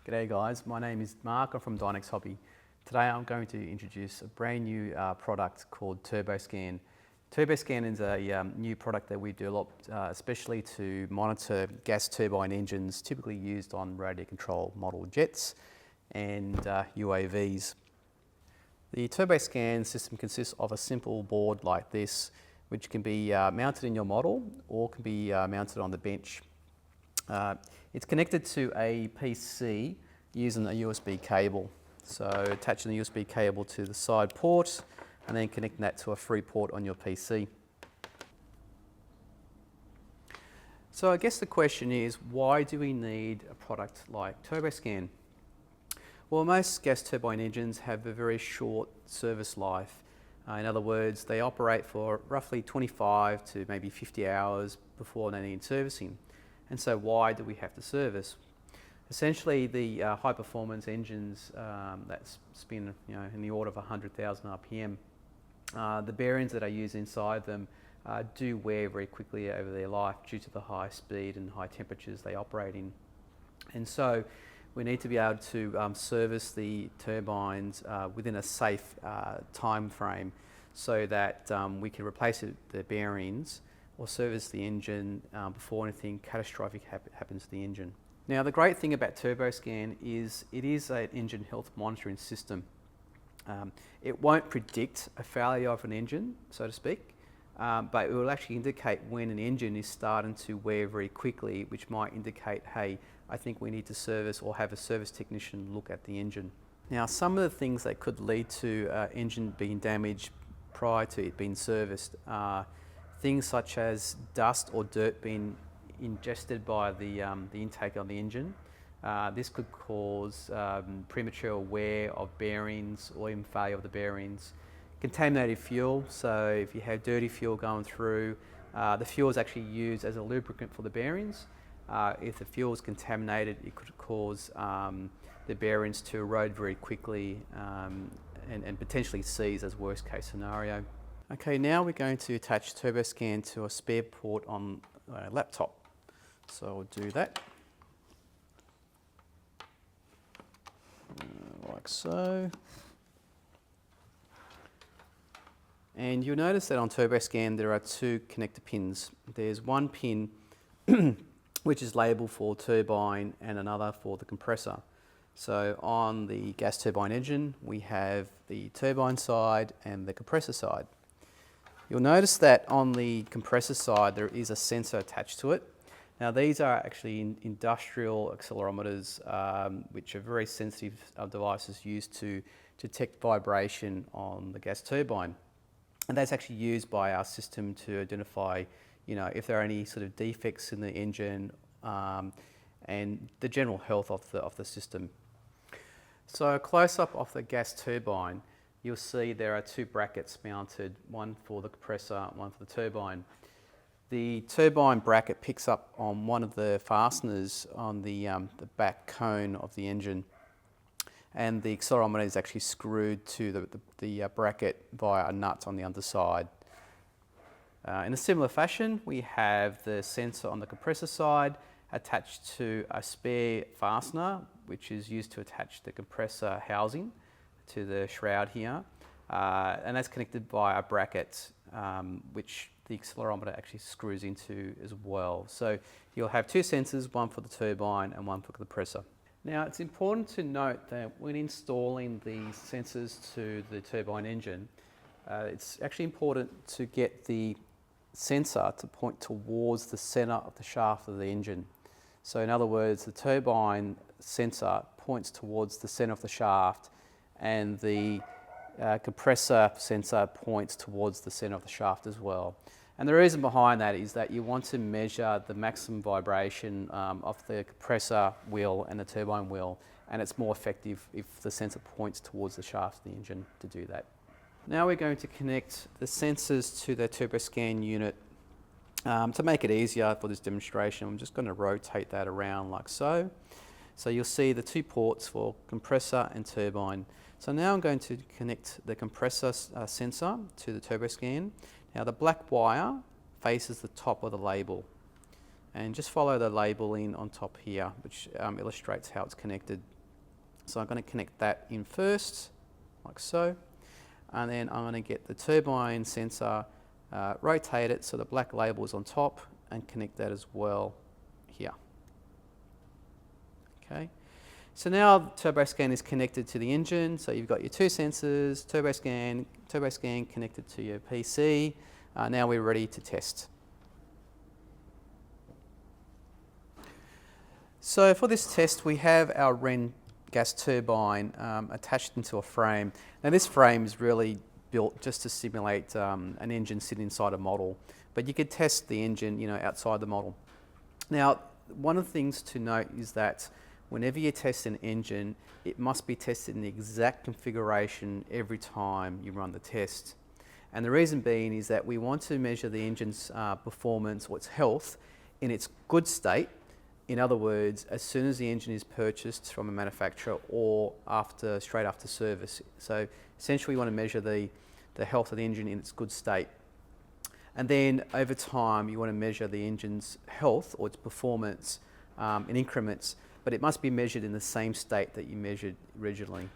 G'day guys, my name is Mark, I'm from Dynex Hobby. Today I'm going to introduce a brand new product called TurboScan. TurboScan is a new product that we developed especially to monitor gas turbine engines typically used on radio control model jets and UAVs. The TurboScan system consists of a simple board like this, which can be mounted in your model or can be mounted on the bench. It's connected to a PC using a USB cable. So attaching the USB cable to the side port and then connecting that to a free port on your PC. So I guess the question is, why do we need a product like TurboScan? Well, most gas turbine engines have a very short service life. In other words, they operate for roughly 25 to maybe 50 hours before they need servicing. And so why do we have to service? Essentially, the high performance engines that spin in the order of 100,000 RPM, the bearings that are used inside them do wear very quickly over their life due to the high speed and high temperatures they operate in. And so we need to be able to service the turbines within a safe time frame so that we can replace the bearings or service the engine before anything catastrophic happens to the engine. Now, the great thing about TurboScan is it is an engine health monitoring system. It won't predict a failure of an engine, so to speak, but it will actually indicate when an engine is starting to wear very quickly, which might indicate, hey, I think we need to service or have a service technician look at the engine. Now, some of the things that could lead to engine being damaged prior to it being serviced are things such as dust or dirt being ingested by the intake on the engine. This could cause premature wear of bearings or even failure of the bearings. Contaminated fuel, so if you have dirty fuel going through, the fuel is actually used as a lubricant for the bearings. If the fuel is contaminated, it could cause the bearings to erode very quickly and potentially seize as worst case scenario. Okay, now we're going to attach TurboScan to a spare port on a laptop. So we'll do that, like so. And you'll notice that on TurboScan there are two connector pins. There's one pin which is labelled for turbine and another for the compressor. So on the gas turbine engine we have the turbine side and the compressor side. You'll notice that on the compressor side there is a sensor attached to it. Now these are actually industrial accelerometers which are very sensitive devices used to detect vibration on the gas turbine. And that's actually used by our system to identify if there are any sort of defects in the engine and the general health of the system. So a close-up of the gas turbine, you'll see there are two brackets mounted, one for the compressor, one for the turbine. The turbine bracket picks up on one of the fasteners on the back cone of the engine, and the accelerometer is actually screwed to the bracket via a nut on the underside. In a similar fashion, we have the sensor on the compressor side attached to a spare fastener, which is used to attach the compressor housing to the shroud here, and that's connected by a bracket which the accelerometer actually screws into as well. So you'll have two sensors, one for the turbine and one for the compressor. Now it's important to note that when installing the sensors to the turbine engine, it's actually important to get the sensor to point towards the centre of the shaft of the engine. So in other words, the turbine sensor points towards the centre of the shaft and the compressor sensor points towards the centre of the shaft as well. And the reason behind that is that you want to measure the maximum vibration of the compressor wheel and the turbine wheel, and it's more effective if the sensor points towards the shaft of the engine to do that. Now we're going to connect the sensors to the TurboScan unit. To make it easier for this demonstration, I'm just going to rotate that around like so. So you'll see the two ports for compressor and turbine. So now I'm going to connect the compressor sensor to the TurboScan. Now the black wire faces the top of the label, and just follow the labeling on top here, which illustrates how it's connected. So I'm going to connect that in first, like so. And then I'm going to get the turbine sensor, rotate it so the black label is on top, and connect that as well here. Okay. So now TurboScan is connected to the engine. So you've got your two sensors, TurboScan connected to your PC. Now we're ready to test. So for this test, we have our Wren gas turbine attached into a frame. Now this frame is really built just to simulate an engine sitting inside a model, but you could test the engine, outside the model. Now, one of the things to note is that whenever you test an engine, it must be tested in the exact configuration every time you run the test. And the reason being is that we want to measure the engine's performance or its health in its good state. In other words, as soon as the engine is purchased from a manufacturer or straight after service. So essentially we want to measure the health of the engine in its good state. And then over time you want to measure the engine's health or its performance in increments, but it must be measured in the same state that you measured originally.